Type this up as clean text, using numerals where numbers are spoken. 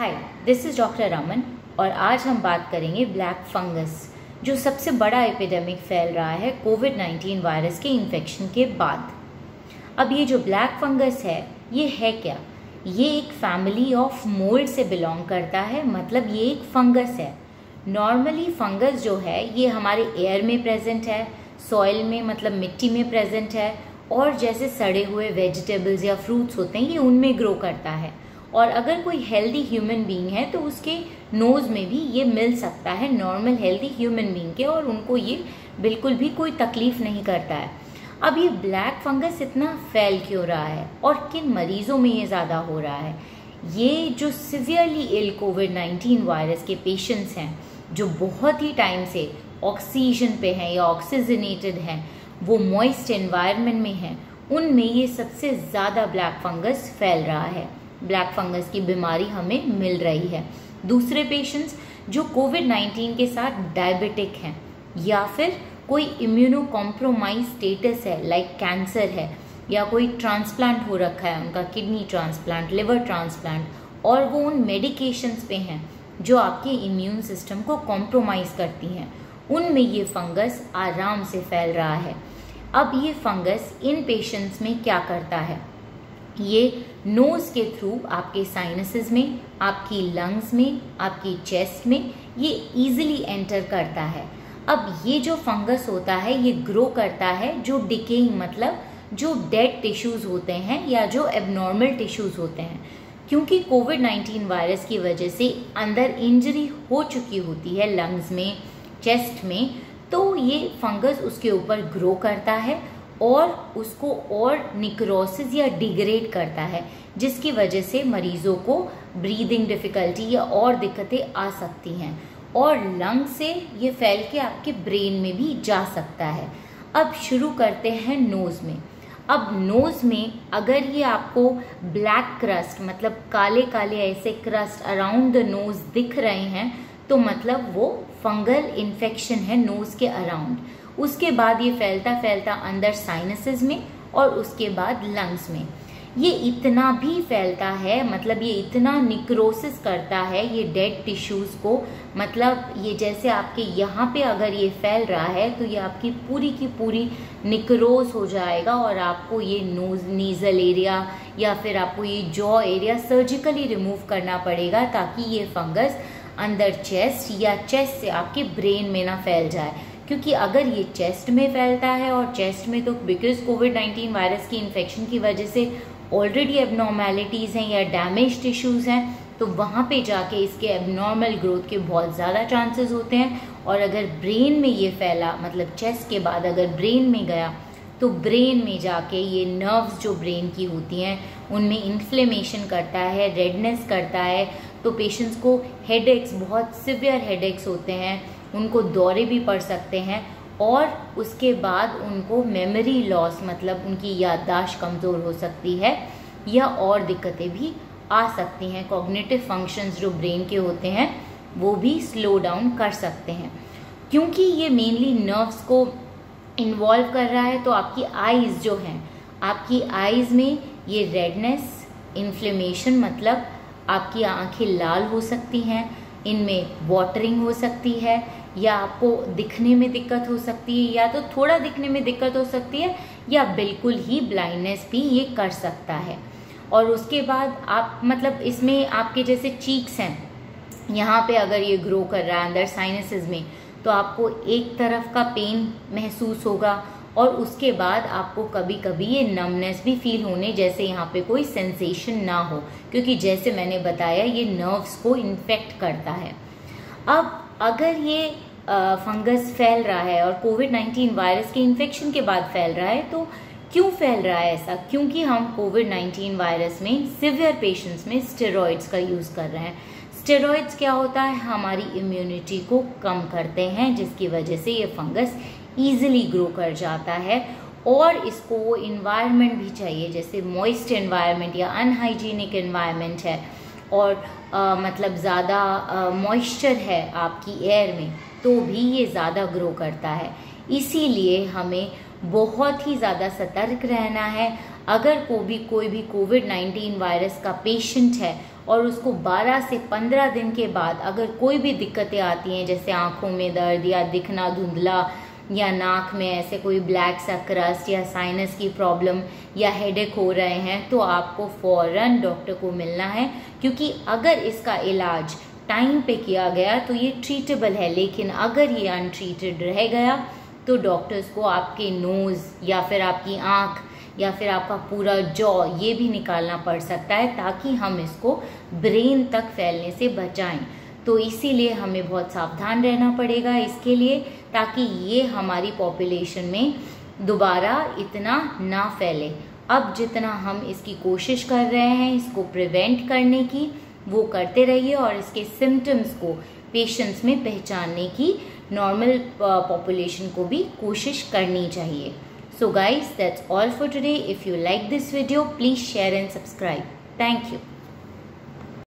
Hi, this is doctor Raman और आज हम बात करेंगे ब्लैक फंगस, जो सबसे बड़ा एपिडेमिक फैल रहा है कोविड-19 वायरस के इन्फेक्शन के बाद। अब ये जो ब्लैक फंगस है, ये है क्या? ये एक फैमिली ऑफ मोल्ड से बिलोंग करता है, मतलब ये एक फंगस है। नॉर्मली फंगस जो है ये हमारे एयर में प्रेजेंट है, सॉइल में मतलब मिट्टी में प्रेजेंट है, और जैसे सड़े हुए वेजिटेबल्स या फ्रूट्स होते हैं ये उनमें ग्रो करता है। और अगर कोई हेल्दी ह्यूमन बीइंग है तो उसके नोज़ में भी ये मिल सकता है नॉर्मल हेल्दी ह्यूमन बीइंग के, और उनको ये बिल्कुल भी कोई तकलीफ नहीं करता है। अब ये ब्लैक फंगस इतना फैल क्यों रहा है और किन मरीजों में ये ज़्यादा हो रहा है? ये जो सिवियरली इल कोविड-19 वायरस के पेशेंट्स हैं, जो बहुत ही टाइम से ऑक्सीजन पे हैं या ऑक्सीजनेटेड हैं, वो मॉइस्ट एनवायरनमेंट में हैं, उनमें ये सबसे ज़्यादा ब्लैक फंगस फैल रहा है। ब्लैक फंगस की बीमारी हमें मिल रही है। दूसरे पेशेंट्स जो कोविड-19 के साथ डायबिटिक हैं या फिर कोई इम्यूनो कॉम्प्रोमाइज स्टेटस है, लाइक कैंसर है, या कोई ट्रांसप्लांट हो रखा है, उनका किडनी ट्रांसप्लांट, लिवर ट्रांसप्लांट, और वो उन मेडिकेशंस पे हैं जो आपके इम्यून सिस्टम को कॉम्प्रोमाइज़ करती हैं, उनमें ये फंगस आराम से फैल रहा है। अब ये फंगस इन पेशेंट्स में क्या करता है? ये नोज़ के थ्रू आपके साइनसेस में, आपकी लंग्स में, आपकी चेस्ट में ये इजीली एंटर करता है। अब ये जो फंगस होता है ये ग्रो करता है जो डिकेइंग, मतलब जो डेड टिश्यूज़ होते हैं या जो एबनॉर्मल टिश्यूज़ होते हैं। क्योंकि कोविड-19 वायरस की वजह से अंदर इंजरी हो चुकी होती है लंग्स में, चेस्ट में, तो ये फंगस उसके ऊपर ग्रो करता है और उसको और निक्रोसिस या डिग्रेड करता है, जिसकी वजह से मरीजों को ब्रीदिंग डिफ़िकल्टी या और दिक्कतें आ सकती हैं, और लंग से ये फैल के आपके ब्रेन में भी जा सकता है। अब शुरू करते हैं नोज़ में। अब नोज़ में अगर ये आपको ब्लैक क्रस्ट, मतलब काले काले ऐसे क्रस्ट अराउंड द नोज़ दिख रहे हैं, तो मतलब वो फंगल इन्फेक्शन है नोज़ के अराउंड। उसके बाद ये फैलता फैलता अंदर साइनसेस में और उसके बाद लंग्स में। ये इतना भी फैलता है, मतलब ये इतना निक्रोसिस करता है ये डेड टिश्यूज़ को, मतलब ये जैसे आपके यहाँ पे अगर ये फैल रहा है तो ये आपकी पूरी की पूरी निक्रोज हो जाएगा, और आपको ये नोज नीजल एरिया या फिर आपको ये जॉ एरिया सर्जिकली रिमूव करना पड़ेगा, ताकि ये फंगस अंदर चेस्ट या चेस्ट से आपके ब्रेन में ना फैल जाए। क्योंकि अगर ये चेस्ट में फैलता है, और चेस्ट में तो बिकॉज कोविड-19 वायरस की इन्फेक्शन की वजह से ऑलरेडी एबनॉर्मेलिटीज़ हैं या डैमेज टिश्यूज़ हैं, तो वहाँ पे जाके इसके एबनॉर्मल ग्रोथ के बहुत ज़्यादा चांसेस होते हैं। और अगर ब्रेन में ये फैला, मतलब चेस्ट के बाद अगर ब्रेन में गया, तो ब्रेन में जाके ये नर्व्स जो ब्रेन की होती हैं उनमें इन्फ्लेमेशन करता है, रेडनेस करता है, तो पेशेंट्स को हेडेक्स, बहुत सिवियर हेडेक्स होते हैं, उनको दौरे भी पड़ सकते हैं, और उसके बाद उनको मेमोरी लॉस, मतलब उनकी याददाश्त कमज़ोर हो सकती है, या और दिक्कतें भी आ सकती हैं। कॉग्निटिव फंक्शंस जो ब्रेन के होते हैं वो भी स्लो डाउन कर सकते हैं। क्योंकि ये मेनली नर्व्स को इन्वॉल्व कर रहा है, तो आपकी आइज़ जो हैं, आपकी आइज़ में ये रेडनेस, इन्फ्लेमेशन, मतलब आपकी आंखें लाल हो सकती हैं, इनमें वाटरिंग हो सकती है, या आपको दिखने में दिक्कत हो सकती है, या तो थोड़ा दिखने में दिक्कत हो सकती है, या बिल्कुल ही ब्लाइंडनेस भी ये कर सकता है। और उसके बाद आप, मतलब इसमें आपके जैसे चीक्स हैं, यहाँ पे अगर ये ग्रो कर रहा है अंदर साइनसेस में, तो आपको एक तरफ का पेन महसूस होगा, और उसके बाद आपको कभी कभी ये नमनेस भी फील होने, जैसे यहाँ पे कोई सेंसेशन ना हो, क्योंकि जैसे मैंने बताया ये नर्व्स को इन्फेक्ट करता है। अब अगर ये फंगस फैल रहा है और कोविड-19 वायरस के इन्फेक्शन के बाद फैल रहा है, तो क्यों फैल रहा है ऐसा? क्योंकि हम कोविड-19 वायरस में सिवियर पेशेंट्स में स्टेरॉइड्स का यूज़ कर रहे हैं। स्टेरॉइड्स क्या होता है? हमारी इम्यूनिटी को कम करते हैं, जिसकी वजह से ये फंगस ईजिली ग्रो कर जाता है, और इसको वो इन्वायरमेंट भी चाहिए, जैसे मॉइस्ट एनवायरनमेंट या अनहाइजीनिक एनवायरनमेंट है, और मतलब ज़्यादा मॉइस्चर है आपकी एयर में, तो भी ये ज़्यादा ग्रो करता है। इसीलिए हमें बहुत ही ज़्यादा सतर्क रहना है। अगर कोई भी कोविड-19 वायरस का पेशेंट है और उसको 12 से 15 दिन के बाद अगर कोई भी दिक्कतें आती हैं, जैसे आंखों में दर्द या दिखना धुंधला या नाक में ऐसे कोई ब्लैक सा क्रस्ट या साइनस की प्रॉब्लम या हेडेक हो रहे हैं, तो आपको फौरन डॉक्टर को मिलना है, क्योंकि अगर इसका इलाज टाइम पे किया गया तो ये ट्रीटेबल है। लेकिन अगर ये अनट्रीटेड रह गया तो डॉक्टर्स को आपके नोज़ या फिर आपकी आँख या फिर आपका पूरा जॉ ये भी निकालना पड़ सकता है, ताकि हम इसको ब्रेन तक फैलने से बचाएं। तो इसीलिए हमें बहुत सावधान रहना पड़ेगा इसके लिए, ताकि ये हमारी पॉपुलेशन में दोबारा इतना ना फैले। अब जितना हम इसकी कोशिश कर रहे हैं इसको प्रिवेंट करने की, वो करते रहिए और इसके सिम्टम्स को पेशेंट्स में पहचानने की नॉर्मल पॉपुलेशन को भी कोशिश करनी चाहिए। So guys, that's all for today. If you like this video, please share and subscribe. Thank you.